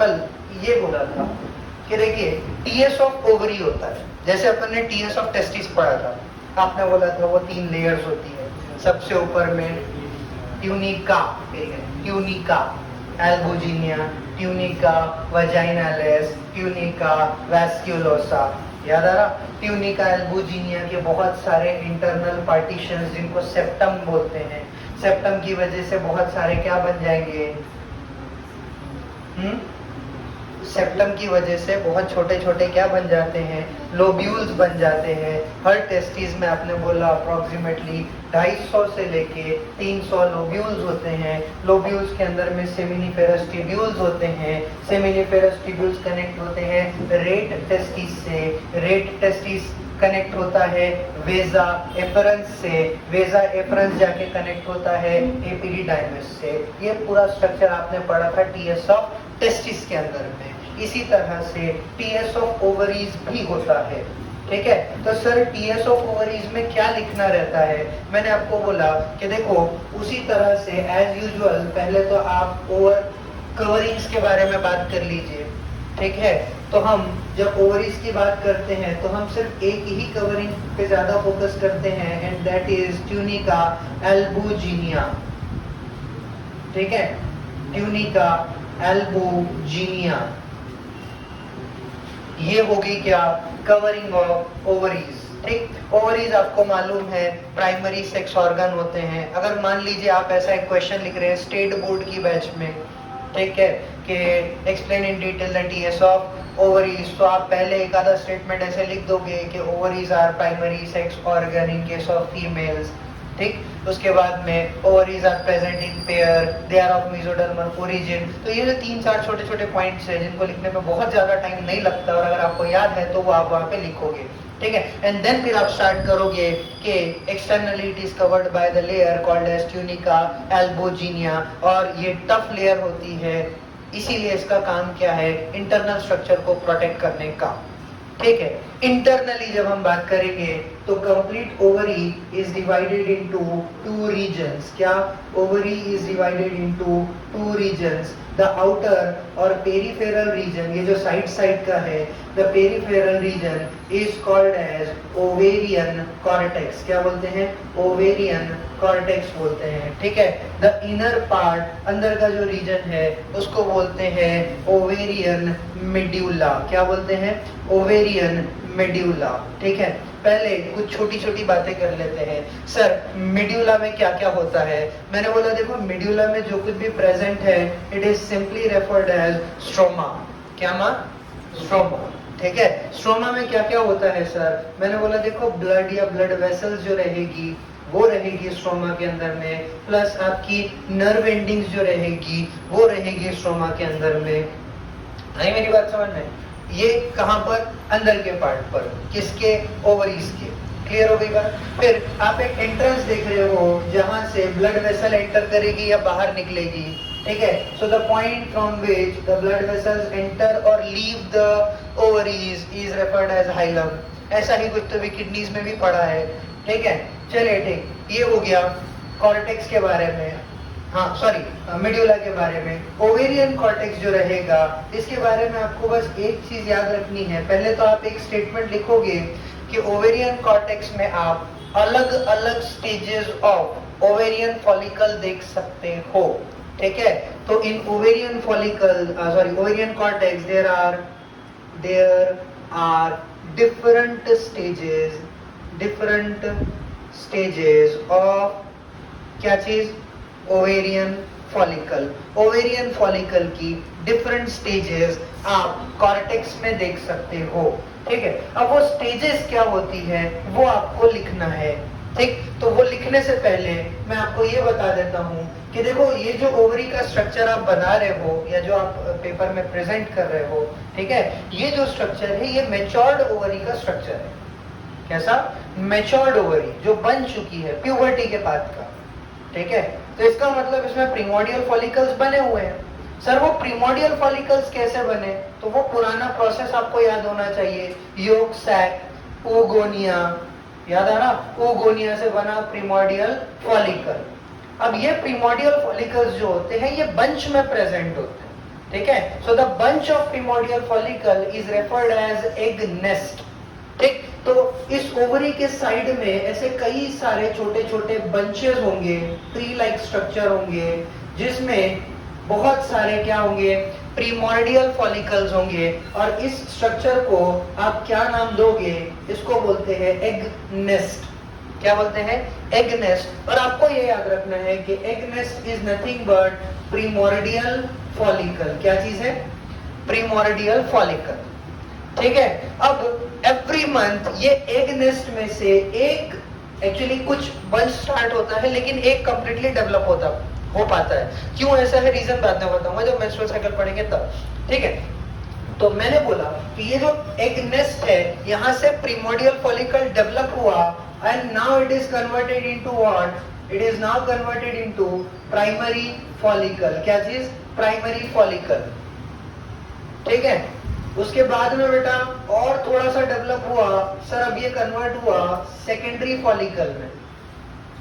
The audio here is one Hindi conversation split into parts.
कल ये बोला था कि देखिए टीएस ऑफ ओवरी होता है, जैसे अपन ने टीएस ऑफ टेस्टिस पढ़ा था, आपने बोला था वो 3 लेयर्स होती है। सबसे ऊपर में tunica, tunica albuginea, tunica vaginalis, tunica vasculosa, याद आ रहा? ट्यूनिका एल्बुजिनिया के बहुत सारे इंटरनल पार्टीशंस जिनको सेप्टम बोलते हैं, सेप्टम की वजह से बहुत सारे क्या बन जाएंगे, सेप्टम की वजह से बहुत छोटे छोटे क्या बन जाते हैं, लोब्यूल्स बन जाते हैं। हर टेस्टिस में आपने बोला अप्रोक्सीमेटली 250 से लेके 300 लोब्यूल्स होते हैं। लोब्यूल्स के अंदर में सेमिनिफेरस ट्यूब्यूल्स होते हैं। सेमिनिफेरस ट्यूब्यूल्स कनेक्ट होते हैं रेट टेस्टिस से, रेट टेस्टिस कनेक्ट होता है वेजा एफरंस से, वेजा एफरंस जाके कनेक्ट होता है एपिडिडाइमिस से। ये पूरा स्ट्रक्चर आपने पढ़ा था टीएस ऑफ टेस्टिस के अंदर में। इसी तरह से टीएस ऑफ ओवरीज भी होता है, ठीक है। तो सर टीएस ऑफ ओवरीज में क्या लिखना रहता है? मैंने आपको बोला कि देखो उसी तरह से एज यूजुअल पहले तो आप ओवर कवरिंग्स के बारे में बात कर लीजिए, ठीक है। तो हम जब ओवरीज की बात करते हैं तो हम सिर्फ एक ही कवरिंग पे ज्यादा फोकस करते हैं and that is tunica albuginea, ठीक है। ट्यूनिका एल्बुजिनिया, ये होगी क्या, कवरिंग ऑफ ओवरीज, ठीक। ओवरीज आपको मालूम है प्राइमरी सेक्स ऑर्गन होते हैं। अगर मान लीजिए आप ऐसा एक क्वेश्चन लिख रहे हैं स्टेट बोर्ड की बैच में, ठीक है, कि explain in detail the TS of ovaries, तो आप पहले एक आधा स्टेटमेंट ऐसे लिख दोगे कि ovaries are primary sex organ in case of females, ठीक। उसके बाद में ovaries are present in pair, they are of mesodermal origin. तो ये जो 3-4 छोटे छोटे पॉइंट्स हैं जिनको लिखने में बहुत ज्यादा टाइम नहीं लगता और अगर आपको याद है तो वो आप वहाँ पे लिखोगे, ठीक है। एंड देन फिर आप स्टार्ट करोगे कि externally it is covered by the layer called as tunica albuginea, और ये टफ लेयर होती है, इसीलिए इसका काम क्या है, इंटरनल स्ट्रक्चर को प्रोटेक्ट करने का, ठीक है। इंटरनली जब हम बात करेंगे तो complete ovary is divided into 2 regions. क्या? Ovary is divided into 2 regions, the outer और पेरिफेरल रीजन, ये जो साइड का है, the peripheral region is called as ovarian cortex. क्या बोलते हैं? ओवेरियन कॉर्टेक्स बोलते हैं, ठीक है। द इनर पार्ट, अंदर का जो रीजन है उसको बोलते हैं ओवेरियन मेड्यूला। क्या बोलते हैं? ओवेरियन मेड्यूला, ठीक है। पहले कुछ छोटी छोटी बातें कर लेते हैं। सर मेड्यूला में क्या क्या होता है? मैंने बोला देखो मेड्यूला में जो कुछ भी प्रेजेंट है it is simply referred as stroma. क्या मां? स्ट्रोमा, ठीक है। स्ट्रोमा में क्या क्या होता है सर? मैंने बोला देखो ब्लड या ब्लड वेसल्स जो रहेगी वो रहेगी स्ट्रोमा के अंदर में, प्लस आपकी नर्व एंडिंग्स जो रहेगी वो रहेगी स्ट्रोमा के अंदर में। आई मेरी बात समझ में? ये कहां पर? अंदर के पार्ट पर, किसके? ओवरीज के। क्लियर हो गई बात? फिर आप एक एंट्रेंस देख रहे हो जहां से ब्लड वेसल एंटर करेगी या बाहर निकलेगी, ठीक है। So the point from which the blood vessels enter और leave the ovaries is referred as hilum. ऐसा ही कुछ तो भी किडनीज में भी पढ़ा है, ठीक है। चलिए ठीक, ये हो गया कॉर्टेक्स के बारे में, हाँ सॉरी मेड्यूला के बारे में। ओवेरियन कॉर्टेक्स जो रहेगा इसके बारे में आपको बस एक चीज याद रखनी है। पहले तो आप एक स्टेटमेंट लिखोगे कि ओवेरियन कॉर्टेक्स में आप अलग अलग स्टेजेस ऑफ ओवेरियन फॉलिकल देख सकते हो, ठीक है। तो इन ovarian follicle ovarian cortex there are different stages of क्या चीज? Ovarian follicle. ओवेरियन फॉलिकल की डिफरेंट स्टेजेस आप कॉर्टेक्स में देख सकते हो, ठीक है। अब वो स्टेजेस क्या होती है वो आपको लिखना है, ठीक। तो वो लिखने से पहले मैं आपको ये बता देता हूँ कि देखो ये जो ओवरी का स्ट्रक्चर आप बना रहे हो या जो आप पेपर में प्रेजेंट कर रहे हो, ठीक है, ये जो स्ट्रक्चर है ये मैच्योर्ड ओवरी का स्ट्रक्चर है। कैसा? मैच्योर्ड ओवरी जो बन चुकी है प्यूबर्टी के बाद का, ठीक है। तो इसका मतलब इसमें प्रीमोर्डियल फॉलिकल्स बने हुए हैं। सर वो प्रीमोर्डियल फॉलिकल्स कैसे बने? तो वो पुराना प्रोसेस आपको याद होना चाहिए, योग सैक ओगोनिया, याद आ रहा? ओगोनिया से बना प्रीमोर्डियल फॉलिकल। अब ये प्रीमोर्डियल फॉलिकल्स जो होते हैं ये बंच में प्रेजेंट होते हैं, ठीक है, so the bunch of primordial follicle is referred as egg nest. ठीक, तो इस ओवरी के साइड में ऐसे कई सारे छोटे छोटे बंचेस होंगे, ट्री लाइक स्ट्रक्चर होंगे, जिसमें बहुत सारे क्या होंगे, प्रीमोर्डियल फॉलिकल्स होंगे, और इस स्ट्रक्चर को आप क्या नाम दोगे, इसको बोलते हैं एग नेस्ट। क्या बोलते हैं, एग नेस्ट। और आपको ये याद रखना है कि egg nest is nothing but primordial follicle. क्या चीज है, प्रीमोर्डियल फॉलिकल। ठीक है, अब एवरी मंथ ये एग नेस्ट में से एक, एक्चुअली कुछ बंच स्टार्ट होता है लेकिन एक कंप्लीटली डेवलप हो पाता है। क्यों ऐसा है, रीजन बाद में बताऊंगा जब मेंस्ट्रुअल साइकिल पढ़ेंगे तब। ठीक है, तो मैंने बोला कि ये जो एग नेस्ट है, यहाँ से प्रीमोर्डियल फॉलिकल डेवलप हुआ and now it is converted into what, it is now converted into primary follicle. क्या चीज, प्राइमरी फॉलिकल। ठीक है, उसके बाद में बेटा और थोड़ा सा डेवलप हुआ सर, अब ये कन्वर्ट हुआ सेकेंडरी फॉलिकल में।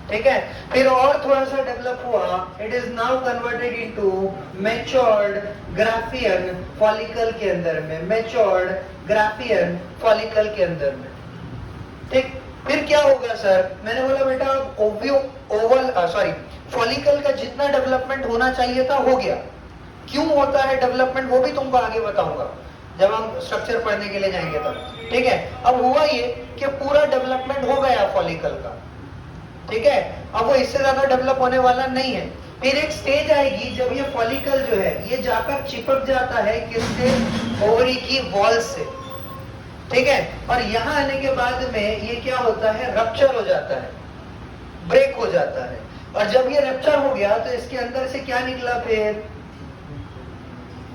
ठीक है, फिर और थोड़ा सा डेवलप हुआ, it is now converted into matured graafian follicle के अंदर में, मैच्योर्ड ग्राफियन फॉलिकल के अंदर में। ठीक, फिर क्या होगा सर, मैंने बोला बेटा ओवल फॉलिकल का जितना डेवलपमेंट होना चाहिए था हो गया। क्यों होता है डेवलपमेंट वो भी तुमको आगे बताऊंगा जब हम स्ट्रक्चर पढ़ने के लिए जाएंगे तब। ठीक है, अब हुआ ये कि पूरा डेवलपमेंट हो गया फॉलिकल का। ठीक है, अब वो इससे ज्यादा डेवलप होने वाला नहीं है। फिर एक स्टेज आएगी जब ये फॉलिकल जो है ये जाकर चिपक जाता है किससे, ओवरी की वॉल से। ठीक है, और यहां आने के बाद में ये क्या होता है, रप्चर हो जाता है, ब्रेक हो जाता है। और जब ये रप्चर हो गया तो इसके अंदर से क्या निकला, फिर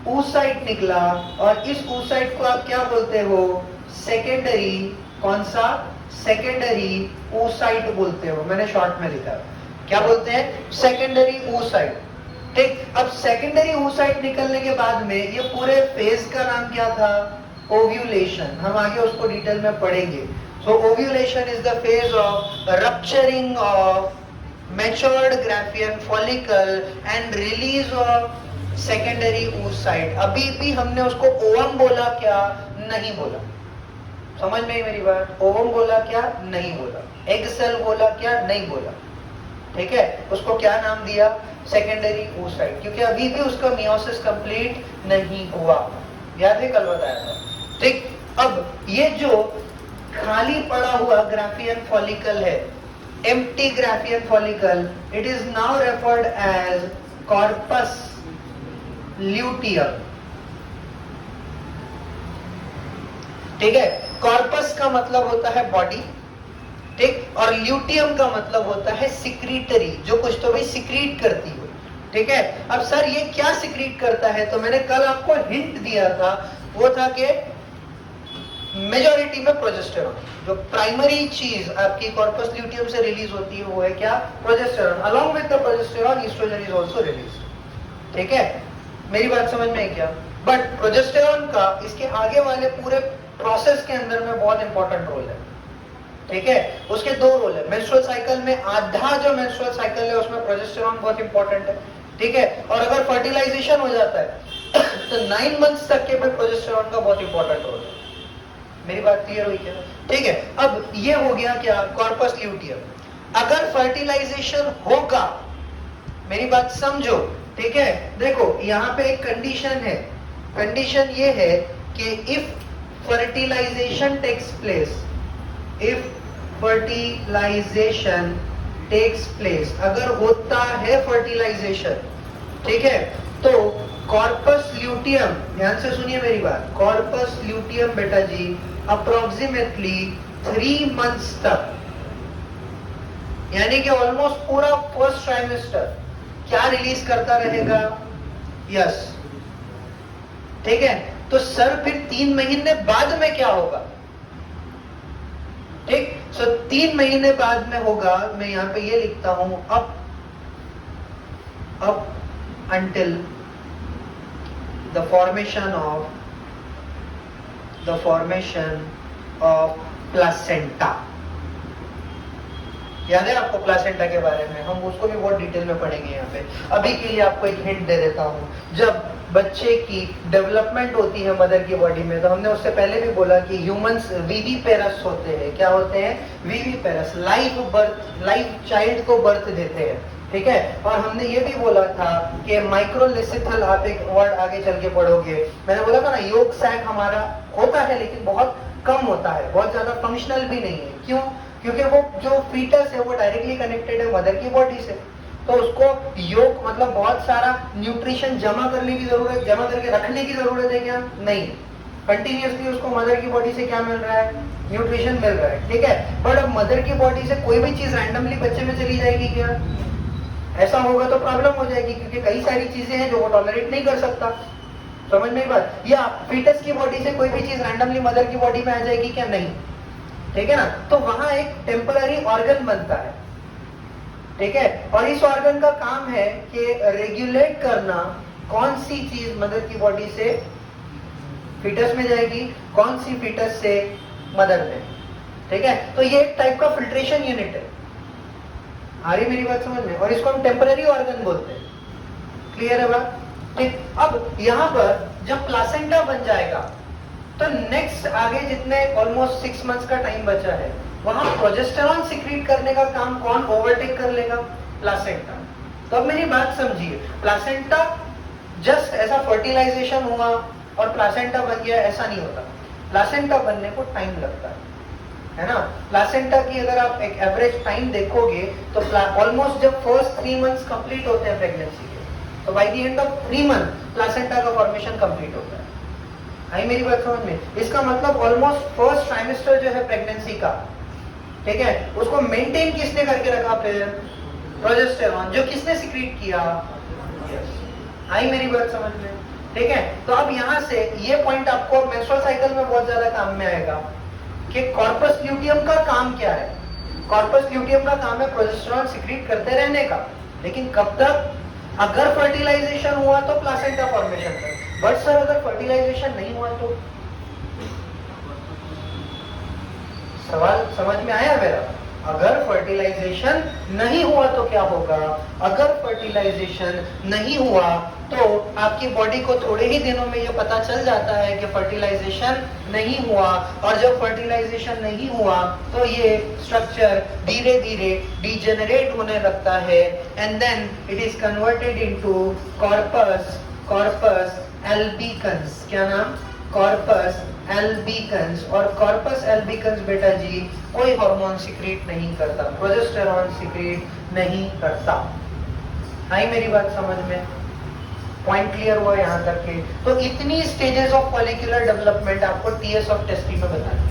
oocyte निकला, और इस oocyte को आप क्या बोलते हो, सेकेंडरी, कौन सा, सेकेंडरी oocyte बोलते हो। मैंने शॉर्ट में लिखा, क्या बोलते हैं, सेकेंडरी oocyte। ठीक, अब सेकेंडरी oocyte निकलने के बाद में ये पूरे फेज का नाम क्या था, ओव्यूलेशन। हम आगे उसको डिटेल में पढ़ेंगे। So ovulation is the phase of rupturing of matured graafian follicle and release of secondary oocyte। अभी भी हमने उसको ओवम बोला क्या, नहीं बोला। समझ में आई मेरी बात, ओवम बोला क्या, नहीं बोला। एग सेल बोला क्या, नहीं बोला। ठीक है, उसको क्या नाम दिया, सेकेंडरी oocyte, क्योंकि अभी भी उसका मियोसिस कंप्लीट नहीं हुआ। याद है, कल बताया था। ठीक, अब ये जो खाली पड़ा हुआ ग्राफियन फॉलिकल है, empty Graafian follicle, it is now referred as corpus luteum. ठीक है, कॉर्पस का मतलब होता है बॉडी, ठीक, और ल्यूटियम का मतलब होता है सिक्रीटरी, जो कुछ तो भी सिक्रीट करती हो। ठीक है, अब सर ये क्या सिक्रीट करता है, तो मैंने कल आपको हिंट दिया था, वो था कि मेजॉरिटी में प्रोजेस्टेरॉन। जो प्राइमरी चीज आपकी कॉर्पस ल्यूटियम से रिलीज होती है वो है क्या, progesterone. Along with the progesterone oestrogen is also release. ठीक है, मेरी बात समझ में है क्या। बट प्रोजेस्टेरॉन का इसके आगे वाले पूरे प्रोसेस के अंदर में बहुत इंपॉर्टेंट रोल है। ठीक है, उसके दो रोल है। मेंस्ट्रुअल साइकिल में आधा जो मेंस्ट्रुअल साइकिल है उसमें प्रोजेस्टेरॉन बहुत इंपॉर्टेंट है। ठीक है, और अगर फर्टिलाइजेशन हो जाता है तो 9 मंथ्स तक के में प्रोजेस्टेरॉन का बहुत इंपॉर्टेंट रोल है। मेरी बात क्लियर हुई क्या। ठीक है, अब ये हो गया क्या, कॉर्पस ल्यूटियम। अगर फर्टिलाइजेशन होगा, मेरी बात समझो। ठीक है, देखो यहाँ पे एक कंडीशन है। कंडीशन ये है कि if fertilisation takes place, if fertilisation takes place, अगर होता है फर्टिलाइजेशन, ठीक है, तो कॉर्पस ल्यूटियम, ध्यान से सुनिए मेरी बात, कॉर्पस ल्यूटियम बेटा जी अप्रोक्सीमेटली 3 मंथ्स तक, यानी कि ऑलमोस्ट पूरा फर्स्ट ट्राइमेस्टर क्या रिलीज करता रहेगा, यस। ठीक है, तो सर फिर 3 महीने बाद में क्या होगा। ठीक, सो 3 महीने बाद में होगा, मैं यहां पे ये लिखता हूं, up until the formation of placenta। याद है आपको प्लासेंटा के बारे में? हम उसको भी बहुत डिटेल में पढ़ेंगे यहाँ पे। अभी के लिए आपको एक हिंट दे देता हूँ, जब बच्चे की डेवलपमेंट होती है मदर की बॉडी में, तो हमने उससे पहले भी बोला कि ह्यूमंस विविपेरस होते हैं। क्या होते हैं? विविपेरस, लाइव चाइल्ड को बर्थ देते हैं, ठीक है। और हमने ये भी बोला था कि माइक्रोलिसिथल, आप एक वर्ड आगे चल के पढ़ोगे, मैंने बोला था ना योग सैक हमारा होता है लेकिन बहुत कम होता है, बहुत ज्यादा फंक्शनल भी नहीं है। क्यों? क्योंकि वो जो फीटस है वो डायरेक्टली कनेक्टेड है मदर की बॉडी से, तो उसको योग मतलब बहुत सारा न्यूट्रिशन जमा करने की जरूरत, जमा करके रखने की जरूरत है क्या? नहीं। कंटिन्यूसली उसको मदर की बॉडी से क्या मिल रहा है? न्यूट्रिशन मिल रहा है, ठीक है। बट अब मदर की बॉडी से कोई भी चीज रैंडमली बच्चे में चली जाएगी क्या? ऐसा होगा तो प्रॉब्लम हो जाएगी, क्योंकि कई सारी चीजें हैं जो वो टॉलरेट नहीं कर सकता। समझ में बात? या फीटस की बॉडी से कोई भी चीज रैंडमली मदर की बॉडी में आ जाएगी क्या? नहीं, ठीक है ना। तो वहां एक टेम्पररी ऑर्गन बनता है, ठीक है। और इस ऑर्गन का काम है कि रेगुलेट करना कौन सी चीज मदर की बॉडी से फीटस में जाएगी, कौन सी फीटस से मदर में, ठीक है। तो ये एक टाइप का फिल्ट्रेशन यूनिट है। आ रही मेरी बात समझ में? और इसको हम टेम्पररी ऑर्गन बोलते हैं। क्लियर है बात? ठीक। अब यहां पर जब प्लासेंटा बन जाएगा तो नेक्स्ट आगे जितने ऑलमोस्ट 6 मंथ्स का टाइम बचा है, वहां प्रोजेस्टेरॉन सिक्रीट करने का काम कौन ओवरटेक कर लेगा? प्लासेंटा। तो अब मेरी बात समझिए, प्लासेंटा जस्ट ऐसा फर्टिलाइजेशन हुआ और प्लासेंटा बन गया, ऐसा नहीं होता। प्लासेंटा बनने को टाइम लगता है ना। प्लासेंटा की अगर आप एक एवरेज टाइम देखोगे तो ऑलमोस्ट जब फर्स्ट 3 मंथ्स कंप्लीट होते हैं प्रेगनेंसी के, तो by the end of 3 month placenta का फॉर्मेशन कंप्लीट होता है। आई मेरी बात समझ में? इसका मतलब ऑलमोस्ट फर्स्ट ट्राइमेस्टर जो है प्रेगनेंसी का, ठीक है, उसको मेंटेन किसने करके रखा? फिर प्रोजेस्टेरॉन, जो किसने सिक्रीट किया? आई मेरी बात समझ में? ठीक है। तो अब यहां से ये पॉइंट आपको मेंस्ट्रुअल साइकिल में बहुत ज्यादा काम में आएगा कि कॉर्पस ल्यूटियम का काम क्या है। कॉर्पस ल्यूटियम का काम है प्रोजेस्टेरॉन सिक्रीट करते रहने का, लेकिन कब तक? अगर फर्टिलाइजेशन हुआ तो प्लासेंटा फॉर्मेशन तक। बट सर अगर फर्टिलाइजेशन नहीं हुआ तो? सवाल समझ में आया मेरा? अगर फर्टिलाइजेशन नहीं हुआ तो क्या होगा? अगर फर्टिलाइजेशन नहीं हुआ तो आपकी बॉडी को थोड़े ही दिनों में ये पता चल जाता है कि फर्टिलाइजेशन नहीं हुआ, और जब फर्टिलाइजेशन नहीं हुआ तो ये स्ट्रक्चर धीरे धीरे डिजेनरेट होने लगता है, and then it is converted into corpus albicans. क्या नाम? Corpus albicans. और कॉर्पस एल्बिकन्स बेटा जी कोई हार्मोन सिक्रीट नहीं करता, प्रोजेस्टेरॉन सिक्रीट नहीं करता। आई मेरी बात समझ में? पॉइंट क्लियर हुआ यहाँ तक के? तो इतनी स्टेजेस ऑफ फॉलिकुलर डेवलपमेंट आपको टीएस ऑफ टेस्टी में बतानी।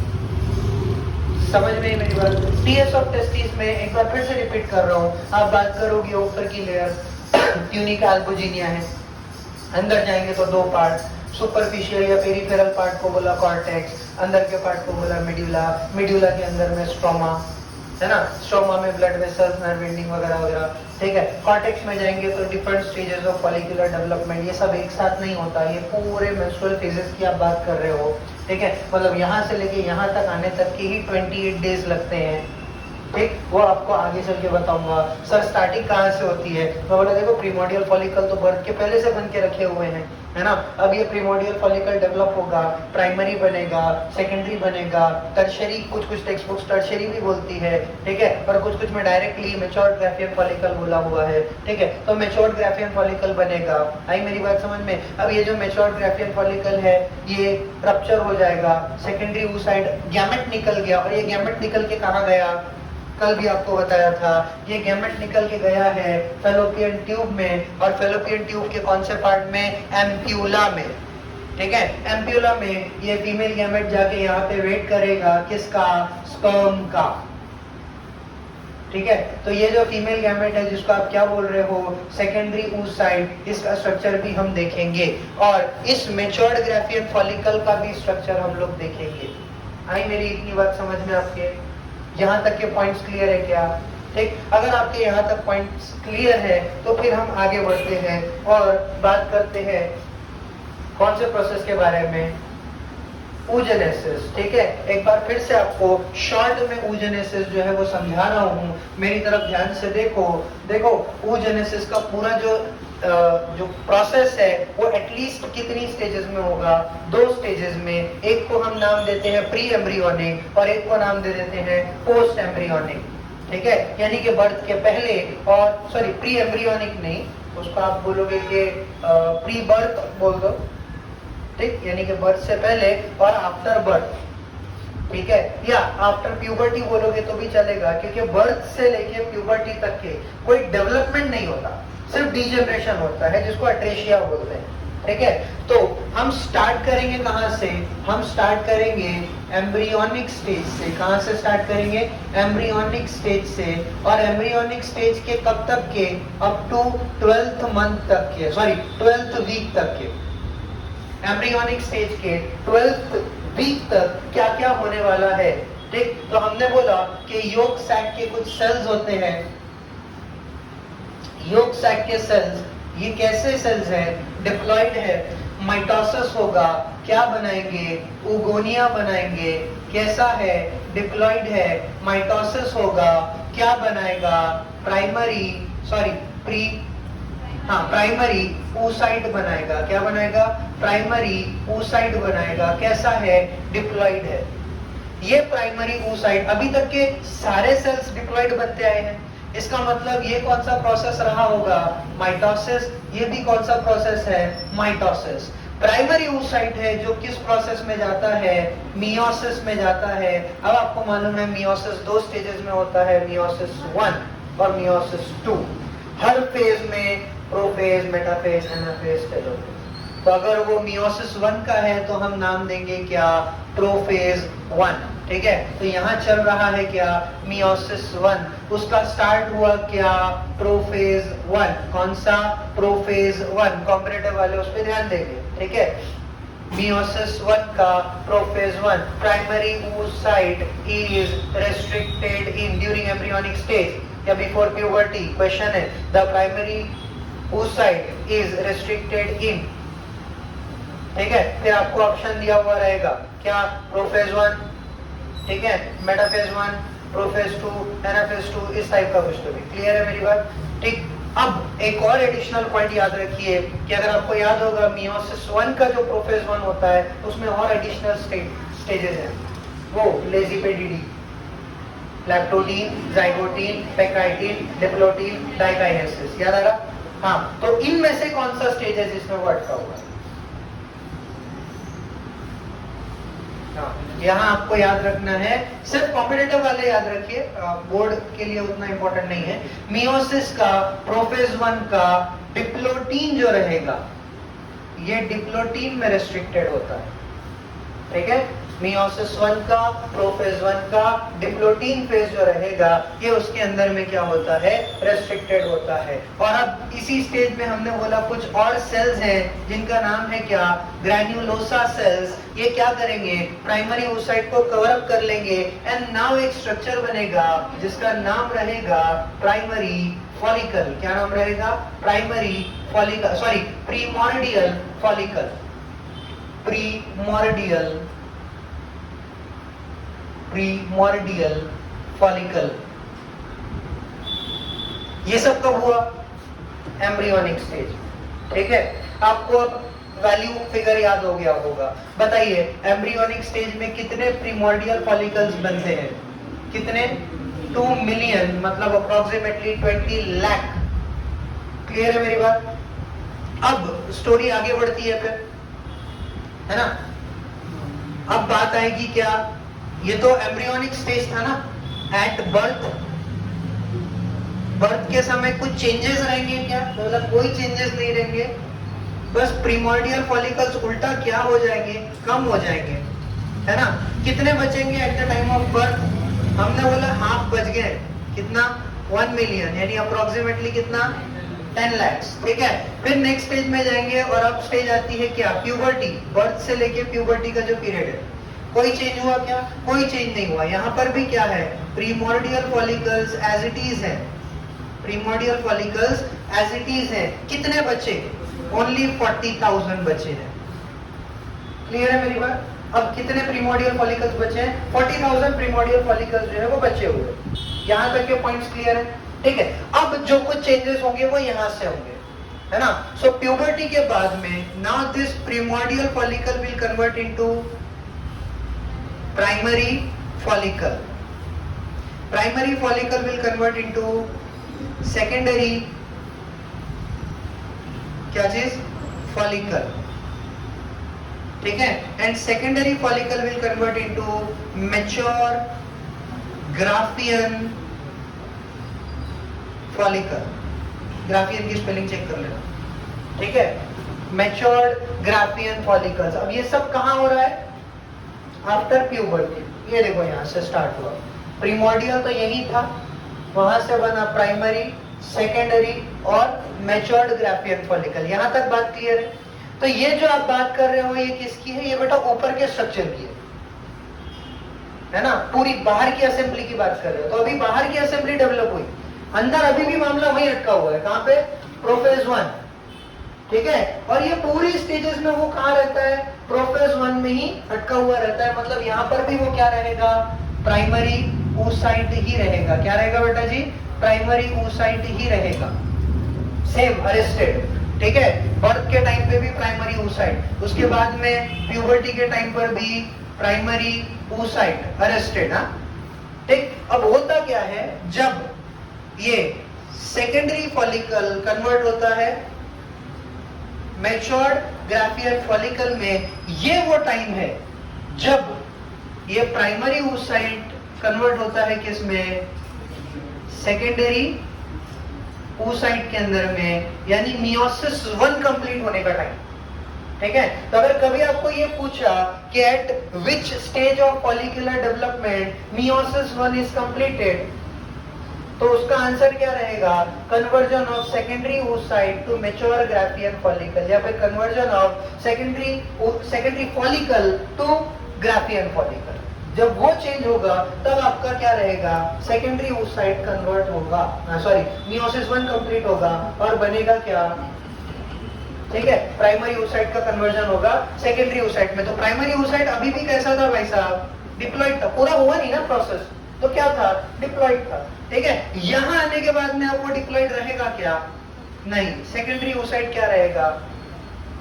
समझ में मेरी बात? टीएस ऑफ टेस्टिस में एक बार फिर से रिपीट कर रहा हूँ, आप बात करोगे ऊपर की लेयर ट्यूनिका अल्बुजिनिया है, अंदर जाएंगे तो 2 पार्ट, सुपरफिशियल या पेरिफेरल पार्ट को बोला कॉर्टेक्स, अंदर के पार्ट को बोला मेड्यूला, मेड्यूला के अंदर में स्ट्रोमा, है ना। स्ट्रोमा में ब्लड वेसल्स, नर्व एंडिंग वगैरह वगैरह, ठीक है। कॉर्टेक्स में जाएंगे तो different stages of follicular development, ये सब एक साथ नहीं होता, ये पूरे मेंस्ट्रुअल फेजेस की आप बात कर रहे हो, ठीक है। मतलब यहाँ से लेके यहाँ तक आने तक के ही 28 डेज लगते हैं, ठीक। वो आपको आगे चल के बताऊंगा। सर स्टार्टिंग कहाँ से होती है? तो बोला देखो प्रीमोडियल फॉलिकल तो बर्थ के पहले से बन के रखे हुए हैं, है ना। अब ये प्रीमोडियल फॉलिकल डेवलप होगा, प्राइमरी बनेगा, सेकेंडरी बनेगा, टर्शरी, कुछ टेक्स्ट बुक्स टर्शरी भी बोलती है, ठीक है, पर कुछ में डायरेक्टली मैच्योर्ड ग्राफियन फॉलिकल बोला हुआ है, ठीक है। तो मैच्योर्ड ग्राफियन फॉलिकल बनेगा। आई मेरी बात समझ में? अब ये जो मैच्योर्ड ग्राफियन फॉलिकल है ये रप्चर हो जाएगा, सेकेंडरी वो साइड गैमेट निकल गया, और ये गैमेट निकल के कहाँ गया? कल भी आपको बताया था, ये गैमेट निकल के गया है फेलोपियन ट्यूब में, और फेलोपियन ट्यूब के कौन से पार्ट में? एम्प्यूला में, ठीक है। एम्प्यूला में ये फीमेल गैमेट जाके यहाँ पे वेट करेगा, किसका? स्पर्म का, ठीक है। तो ये जो फीमेल गैमेट है जिसको आप क्या बोल रहे हो? सेकेंडरी oocyte, इसका स्ट्रक्चर भी हम देखेंगे, और इस मैच्योर्ड ग्राफियन फॉलिकल का भी स्ट्रक्चर हम लोग देखेंगे। आई मेरी इतनी बात समझ में आपके? यहाँ तक के पॉइंट्स क्लियर है क्या? ठीक। अगर आपके यहाँ तक पॉइंट्स क्लियर है तो फिर हम आगे बढ़ते हैं और बात करते हैं कौन से प्रोसेस के बारे में? oogenesis, ठीक है। एक बार फिर से आपको शॉर्ट में oogenesis जो है वो समझा रहा हूँ, मेरी तरफ ध्यान से देखो। देखो oogenesis का पूरा जो प्रोसेस है वो एटलीस्ट कितनी स्टेजेस में होगा? 2 स्टेजेस में। एक को हम नाम देते हैं प्री एम्ब्रियोनिक और एक को नाम दे देते हैं पोस्ट एम्ब्रियोनिक, ठीक है। यानी कि बर्थ के पहले, और सॉरी प्री एम्ब्रियोनिक नहीं, उसको आप बोलोगे कि प्री बर्थ बोल दो, ठीक, यानी कि बर्थ से पहले और आफ्टर बर्थ, ठीक है। या आफ्टर प्यूबर्टी बोलोगे तो भी चलेगा, क्योंकि बर्थ से लेके प्यूबर्टी तक के कोई डेवलपमेंट नहीं होता, सिर्फ डिजेनरेशन होता है, जिसको अट्रेशिया बोलते हैं, ठीक है। तो हम स्टार्ट करेंगे कहां से? हम स्टार्ट करेंगे एम्ब्रियोनिक स्टेज से। कहां से स्टार्ट करेंगे? एम्ब्रियोनिक स्टेज से। और एम्ब्रियोनिक स्टेज के कब तक के? अप टू 12th मंथ तक के, सॉरी 12th वीक तक के। एम्ब्रियोनिक स्टेज के 12th वीक तक क्या क्या होने वाला है, ठीक। तो हमने बोला कि योग सैक के कुछ सेल्स होते हैं। योग सैक के सेल्स, ये कैसे सेल्स हैं? डिप्लॉइड है। माइटोसिस होगा, क्या बनाएंगे? ओगोनिया बनाएंगे। कैसा है? डिप्लॉइड है। माइटोसिस होगा, क्या बनाएगा? प्राइमरी oocyte बनाएगा। क्या बनाएगा? प्राइमरी oocyte बनाएगा। कैसा है? डिप्लॉइड है। ये प्राइमरी oocyte, अभी तक के सारे सेल्स डिप्लॉइड बनते आए हैं। इसका मतलब ये कौन सा प्रोसेस रहा होगा? माइटोसिस। ये भी कौन सा प्रोसेस है? माइटोसिस। प्राइमरी oocyte है जो किस प्रोसेस में जाता है? मियोसिस में जाता है। अब आपको मालूम है मियोसिस 2 स्टेजेस में होता है, मियोसिस 1 और मियोसिस 2। हर फेज में प्रोफेज, मेटाफेज, एनाफेज, टेलोफेज। तो अगर वो मियोसिस 1 का है तो हम नाम देंगे क्या? प्रोफेज 1, ठीक है। तो यहाँ चल रहा है क्या? मियोसिस 1। उसका स्टार्ट हुआ क्या? प्रोफेज 1। कौन सा? प्रोफेज 1। कॉम्परेटिव वाले उस पर ध्यान देंगे, ठीक है। Meiosis 1 का prophase 1, primary oocyte is restricted in during embryonic stage या before puberty। क्वेश्चन है, the primary oocyte is restricted in, ठीक है। फिर आपको ऑप्शन दिया हुआ रहेगा क्या? प्रोफेज 1, ठीक है, मेटाफेज 1, प्रोफेज 2, एनाफेज 2, इस टाइप का कुछ। तो भी क्लियर है मेरी बात, ठीक। अब एक और एडिशनल पॉइंट याद रखिए कि अगर आपको याद होगा मियोसिस 1 का जो प्रोफेज 1 होता है उसमें और एडिशनल स्टेजेस हैं, वो लेजिपेडिडी, लैक्टोटीन, जाइगोटीन, पेकाइटिन, डिप्लोटीन, डाइकाइनेसिस। याद आ रहा? हाँ, तो इनमें से कौन सा स्टेज है जिसमें वो अटका हुआ है? यहाँ आपको याद रखना है, सिर्फ कॉम्पिटिटिव वाले याद रखिए, बोर्ड के लिए उतना इंपॉर्टेंट नहीं है। मियोसिस का प्रोफेज 1 का डिप्लोटीन जो रहेगा, ये डिप्लोटीन में रेस्ट्रिक्टेड होता है, ठीक है। मियोसिस 1 का, प्रोफेज 1 का डिप्लोटीन फेज जो रहेगा, ये उसके अंदर में क्या होता है? रेस्ट्रिक्टेड होता है। और अब इसी स्टेज में हमने बोला कुछ और सेल्स हैं जिनका नाम है क्या? Granulosa cells. ये क्या करेंगे? प्राइमरी oocyte को कवर अप कर लेंगे एंड नाउ एक स्ट्रक्चर बनेगा जिसका नाम रहेगा प्राइमरी फॉलिकल। क्या नाम रहेगा? Primary follicle, sorry primordial follicle. Primordial follicle. ये सब कब हुआ? एम्ब्रियोनिक स्टेज, ठीक है। आपको अब वैल्यू फिगर याद हो गया होगा। बताइए एम्ब्रियोनिक स्टेज में कितने प्रीमोर्डियल फॉलिकल्स बनते हैं? कितने? 2 मिलियन, मतलब अप्रोक्सीमेटली 20 लाख। क्लियर है मेरी बात? अब स्टोरी आगे बढ़ती है फिर, है ना। अब बात आएगी क्या? ये तो एम्ब्रियोनिक स्टेज था ना। एट बर्थ के समय कुछ चेंजेस रहेंगे क्या? मतलब कोई चेंजेस नहीं रहेंगे, बस प्रीमोर्डियल फॉलिकल्स उल्टा क्या हो जाएंगे? कम हो जाएंगे, है ना। कितने बचेंगे at the time of birth? हमने बोला हाफ बच गए। कितना? 1 मिलियन, यानी अप्रोक्सीमेटली कितना? 10 लाख, ठीक है। फिर नेक्स्ट स्टेज में जाएंगे और अब स्टेज आती है क्या? प्यूबर्टी। बर्थ से लेके प्यूबर्टी का जो पीरियड है, कोई चेंज हुआ क्या? कोई चेंज नहीं हुआ। यहाँ पर भी क्या है? Primordial follicles as it is है। Primordial follicles as it is है। कितने बचे? ओनली 40,000 बचे हैं। क्लियर है मेरी बात? अब कितने प्रीमोडियल फॉलिकल्स बचे हैं? 40,000 प्रीमोडियल फॉलिकल्स जो है वो बचे हुए। यहाँ तक के पॉइंट्स क्लियर है? ठीक है। अब जो कुछ चेंजेस होंगे वो यहाँ से होंगे, है ना। सो प्यूबर्टी के बाद में now this primordial follicle will convert into primary follicle, primary follicle will convert into secondary क्या चीज? फॉलिकल, ठीक है। And secondary follicle will convert into mature Graafian follicle. Graafian की स्पेलिंग चेक कर लेना, ठीक है। Matured Graafian follicles. अब ये सब कहां हो रहा है? After puberty. ये देखो यहां से स्टार्ट हुआ, प्रीमोडियल तो यही था, वहां से बना प्राइमरी, सेकेंडरी और मैच्योर्ड ग्राफियन फॉलिकल। यहां तक बात क्लियर है? तो ये जो आप बात कर रहे हो ये किसकी है? ये बेटा ऊपर के स्ट्रक्चर की है ना। पूरी बाहर की असेंबली की बात कर रहे हो, तो अभी बाहर की असेंबली डेवलप हुई, अंदर अभी भी मामला वही अटका हुआ है। कहां पे? प्रोफेज 1, ठीक है। और ये पूरी स्टेजेस में वो कहां रहता है? प्रोफेज 1 में ही अटका हुआ रहता है। मतलब यहां पर भी वो क्या रहेगा? प्राइमरी oocyte ही रहेगा। क्या रहेगा बेटा जी? प्राइमरी oocyte ही रहेगा, सेम अरेस्टेड, ठीक है। बर्थ के टाइम पे भी प्राइमरी oocyte, उसके बाद में प्यूबर्टी के टाइम पर भी प्राइमरी oocyte अरेस्टेड, हाँ, ठीक। अब होता क्या है, जब ये सेकेंडरी फॉलिकल कन्वर्ट होता है मैच्योर्ड ग्राफियन फॉलिकल में, ये वो टाइम है जब ये प्राइमरी oocyte कन्वर्ट होता है किसमें? सेकेंडरी oocyte के अंदर में, यानी मियोसिस 1 कंप्लीट होने का टाइम, ठीक है। तो अगर कभी आपको ये पूछा कि at which stage of follicular development meiosis 1 is completed, तो उसका आंसर क्या रहेगा? Conversion of secondary oocyte to mature Graafian follicle, या फिर conversion of secondary follicle to Graafian follicle. जब वो चेंज होगा तब आपका क्या रहेगा? सेकेंडरी oocyte कन्वर्ट होगा, सॉरी मियोसिस 1 कंप्लीट होगा और बनेगा क्या? ठीक है, प्राइमरी oocyte का कन्वर्जन होगा सेकेंडरी oocyte में। तो प्राइमरी oocyte अभी भी कैसा था भाई साहब? डिप्लॉइड था, पूरा हुआ नहीं ना प्रोसेस, तो क्या था? डिप्लॉइड था, ठीक है। यहां आने के बाद में अब वो डिप्लॉइड रहेगा क्या? नहीं, सेकेंडरी oocyte क्या रहेगा?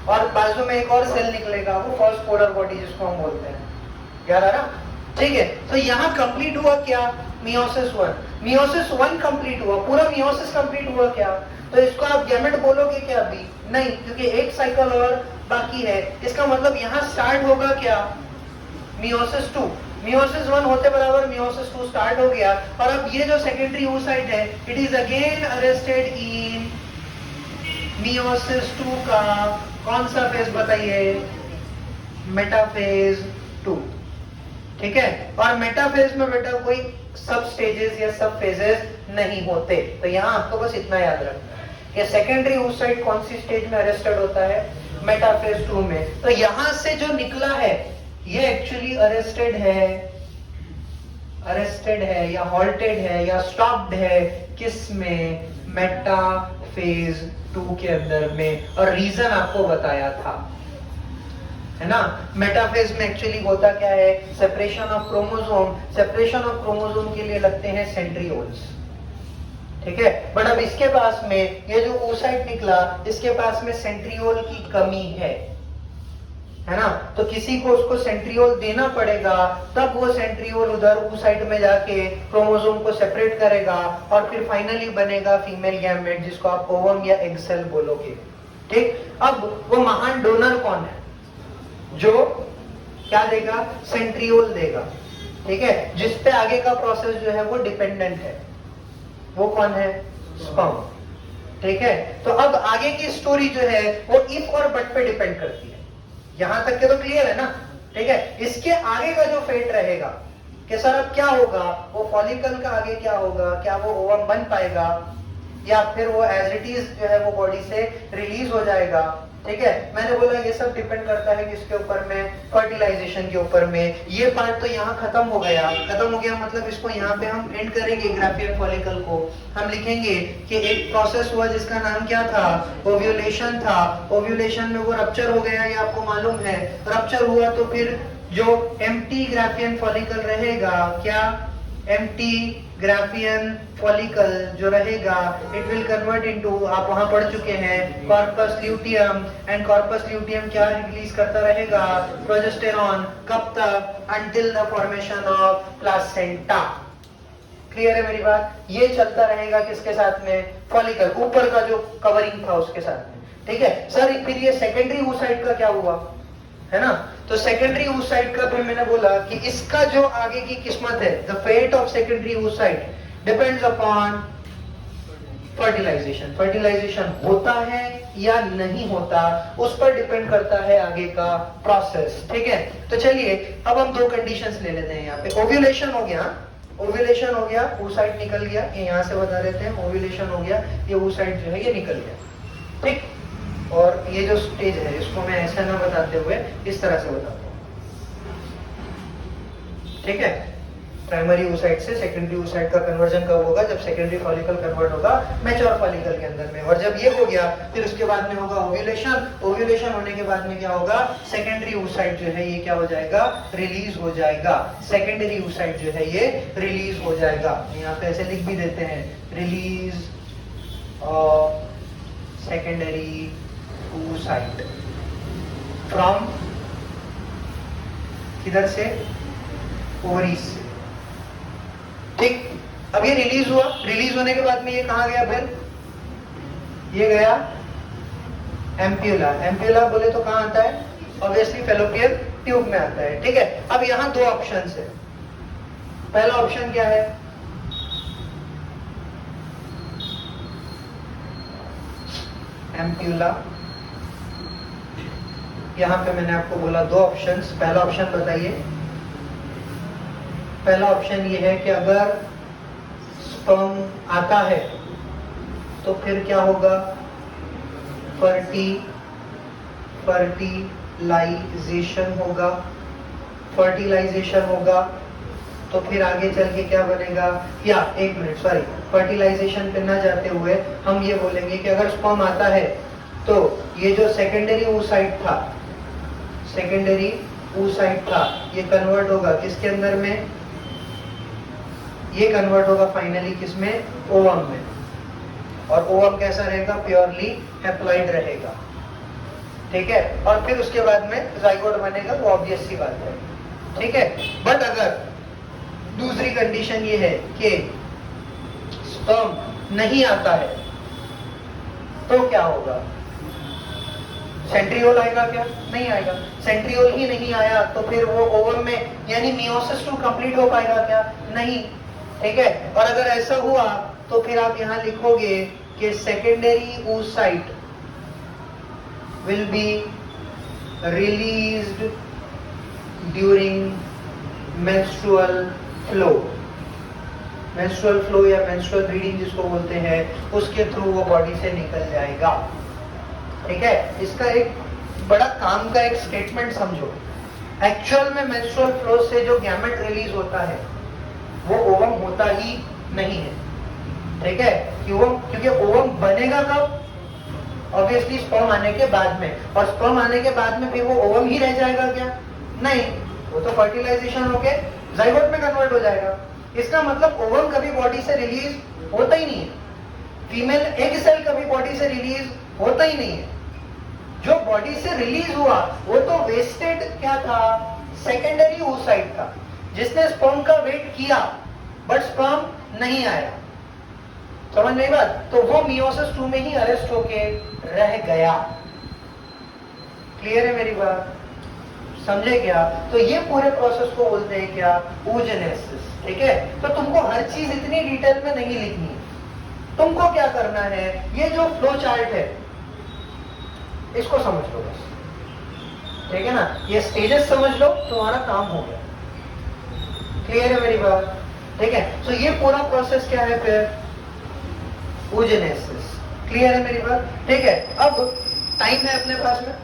और बाजू में एक और सेल निकलेगा, वो फर्स्ट पोलर बॉडी जिसको हम बोलते हैं, याद आ रहा? ठीक है। तो यहाँ कंप्लीट हुआ क्या? मियोसिस 1। मियोसिस 1 कंप्लीट हुआ, पूरा मियोसिस कंप्लीट हुआ क्या? तो इसको आप गैमेट बोलोगे क्या? अभी नहीं, क्योंकि एक साइकिल और बाकी है। इसका मतलब यहाँ स्टार्ट होगा क्या? मियोसिस 2। मियोसिस 1 होते बराबर मियोसिस 2 स्टार्ट हो गया। और अब ये जो सेकेंडरी oocyte है, it is again arrested in meiosis 2 का कौन सा फेज बताइए? मेटाफेज 2, ठीक है। और मेटाफेज में बेटा कोई सब स्टेजेस या सब फेजेस नहीं होते। तो यहाँ आपको बस इतना याद रखना है कि सेकेंडरी oocyte कौन सी स्टेज में अरेस्टेड होता है? मेटाफेज 2 में। तो यहां से जो निकला है ये एक्चुअली अरेस्टेड है या हॉल्टेड है या स्टॉप्ड है किस में? मेटाफेज 2 के अंदर में। और रीजन आपको बताया था, है ना। मेटाफेज में एक्चुअली होता क्या है? Separation of chromosome. Separation of chromosome के लिए लगते हैं सेंट्रियोल्स, ठीक है। बट अब इसके पास में ये जो oocyte निकला, इसके पास में सेंट्रियोल की कमी है ना। तो किसी को उसको सेंट्रियोल देना पड़ेगा, तब वो सेंट्रियोल उधर oocyte में जाके क्रोमोसोम को सेपरेट करेगा और फिर फाइनली बनेगा फीमेल गैमेट, जिसको आप ओवम या एग सेल बोलोगे, ठीक। अब वो महान डोनर कौन है? जो क्या देगा? सेंट्रियोल देगा, ठीक है। जिसपे आगे का प्रोसेस जो है वो डिपेंडेंट है, वो कौन है? स्पर्म, ठीक है। तो अब आगे की स्टोरी जो है वो इफ और बट पे डिपेंड करती है। यहां तक के तो क्लियर है ना, ठीक है। इसके आगे का जो फेट रहेगा कि सर अब क्या होगा, वो फॉलिकल का आगे क्या होगा? क्या वो ओवम बन पाएगा या फिर वो एज इट इज जो है वो बॉडी से रिलीज हो जाएगा, ठीक है। मैंने बोला ये सब डिपेंड करता है किसके ऊपर में? फर्टिलाइजेशन के ऊपर में। ये पार्ट तो यहाँ खत्म हो गया मतलब इसको यहाँ पे हम एंड करेंगे। ग्राफियन फॉलिकल को हम लिखेंगे कि एक प्रोसेस हुआ जिसका नाम क्या था? ओव्यूलेशन था। ओव्यूलेशन में वो रप्चर हो गया, ये आपको मालूम है। रप्चर हुआ तो फिर जो एम्प्टी ग्राफियन फॉलिकल रहेगा, क्या एम्प्टी ग्राफियन फॉलिकल जो रहेगा, इट विल कन्वर्ट इनटू, आप वहां पढ़ चुके हैं, corpus luteum, and corpus luteum क्या रिलीज करता रहेगा, प्रोजेस्टेरॉन, कब तक, until the formation of placenta. Clear है मेरी बात? ये चलता रहेगा किसके साथ में, फॉलिकल, ऊपर का जो कवरिंग था उसके साथ में, ठीक है सर। फिर ये सेकेंडरी oocyte का क्या हुआ, है ना? तो सेकेंडरी oocyte का फिर मैंने बोला कि इसका जो आगे की किस्मत है, the fate of secondary oocyte depends upon fertilisation. Fertilisation होता है या नहीं होता, उस पर डिपेंड करता है आगे का प्रोसेस, ठीक है। तो चलिए अब हम दो कंडीशंस ले लेते हैं। यहाँ पे ओव्यूलेशन हो गया, ओव्यूलेशन हो गया, oocyte निकल गया, ये यहाँ से बता देते हैं, ओव्यूलेशन हो गया, ये oocyte जो है ये निकल गया, ठीक। और ये जो स्टेज है इसको मैं ऐसा ना बताते हुए इस तरह से बताता हूँ, ठीक है। प्राइमरी oocyte से सेकेंडरी oocyte का कन्वर्जन कब होगा, जब सेकेंडरी फॉलिकल कन्वर्ट होगा मैच्योर फॉलिकल के अंदर में, और जब ये हो गया फिर उसके बाद में होगा ओव्यूलेशन। ओव्यूलेशन होने के बाद में क्या होगा, सेकेंडरी oocyte जो है ये क्या हो जाएगा, रिलीज हो जाएगा। सेकेंडरी oocyte जो है ये रिलीज हो जाएगा, यहाँ पे ऐसे लिख भी देते हैं, release of secondary oocyte from, किधर से, ओवरीज से, ठीक। अब ये रिलीज हुआ, रिलीज होने के बाद में ये कहां गया, फिर ये गया एम्प्यूला। एम्प्यूला बोले तो कहां आता है, ऑब्वियसली फेलोपियन ट्यूब में आता है, ठीक है। अब यहां दो ऑप्शन है, पहला ऑप्शन क्या है, एम्प्यूला। यहां पे मैंने आपको बोला दो ऑप्शंस, पहला ऑप्शन बताइए। पहला ऑप्शन ये है कि अगर स्पर्म आता है तो फिर क्या होगा, फर्टिलाइजेशन होगा, फर्टिलाइजेशन होगा तो फिर आगे चल के क्या बनेगा, या एक मिनट सॉरी, फर्टिलाइजेशन पे ना जाते हुए हम ये बोलेंगे कि अगर स्पर्म आता है तो ये जो सेकेंडरी oocyte था, सेकेंडरी oocyte था, ये कन्वर्ट होगा किसके अंदर में, ये कन्वर्ट होगा फाइनली किसमें, ओवम में। और ओवम कैसा रहेगा, प्योरली हैप्लॉइड रहेगा, ठीक है। और फिर उसके बाद में जाइगोट बनेगा, वो ऑब्वियस सी बात है, ठीक है। बट अगर दूसरी कंडीशन ये है कि स्पर्म नहीं आता है तो क्या होगा, सेंट्रियोल आएगा क्या, नहीं आएगा। सेंट्रियोल ही नहीं आया तो फिर वो ओवम में यानी मियोसिस टू कंप्लीट हो पाएगा क्या, नहीं, ठीक है। और अगर ऐसा हुआ तो फिर आप यहां लिखोगे कि secondary oocyte will be released during menstrual flow. Menstrual flow या मेंस्ट्रुअल ब्लीडिंग जिसको बोलते हैं, उसके थ्रू वो बॉडी से निकल जाएगा, ठीक है। इसका एक बड़ा काम का एक स्टेटमेंट समझो, एक्चुअल में मेंस्ट्रुअल फ्लो से जो गैमेट रिलीज होता है वो ओवम होता ही नहीं है, ठीक है। क्योंकि ओवम बनेगा कब, ऑब्वियसली स्पर्म आने के बाद में, और स्पर्म आने के बाद में फिर वो ओवम ही रह जाएगा क्या, नहीं, वो तो फर्टिलाइजेशन होके जाइगोट में कन्वर्ट हो जाएगा। इसका मतलब ओवम कभी बॉडी से रिलीज होता ही नहीं है, फीमेल एग सेल कभी बॉडी से रिलीज होता ही नहीं है। जो बॉडी से रिलीज हुआ वो तो वेस्टेड क्या था, सेकेंडरी oocyte था, जिसने स्पर्म का वेट किया बट स्पर्म नहीं आया, समझ नहीं बात, तो वो मियोसिस 2 में ही अरेस्ट होके रह गया। क्लियर है मेरी बात, समझे क्या? तो ये पूरे प्रोसेस को बोलते हैं क्या, oogenesis, ठीक है। तो तुमको हर चीज इतनी डिटेल में नहीं लिखनी, तुमको क्या करना है, ये जो फ्लो चार्ट है इसको समझ लो बस, ठीक है ना, ये स्टेजेस समझ लो, तुम्हारा काम हो गया। क्लियर है मेरी बात, ठीक है। तो ये पूरा प्रोसेस क्या है फिर, oogenesis। क्लियर है मेरी बात, ठीक है। अब टाइम है अपने पास में,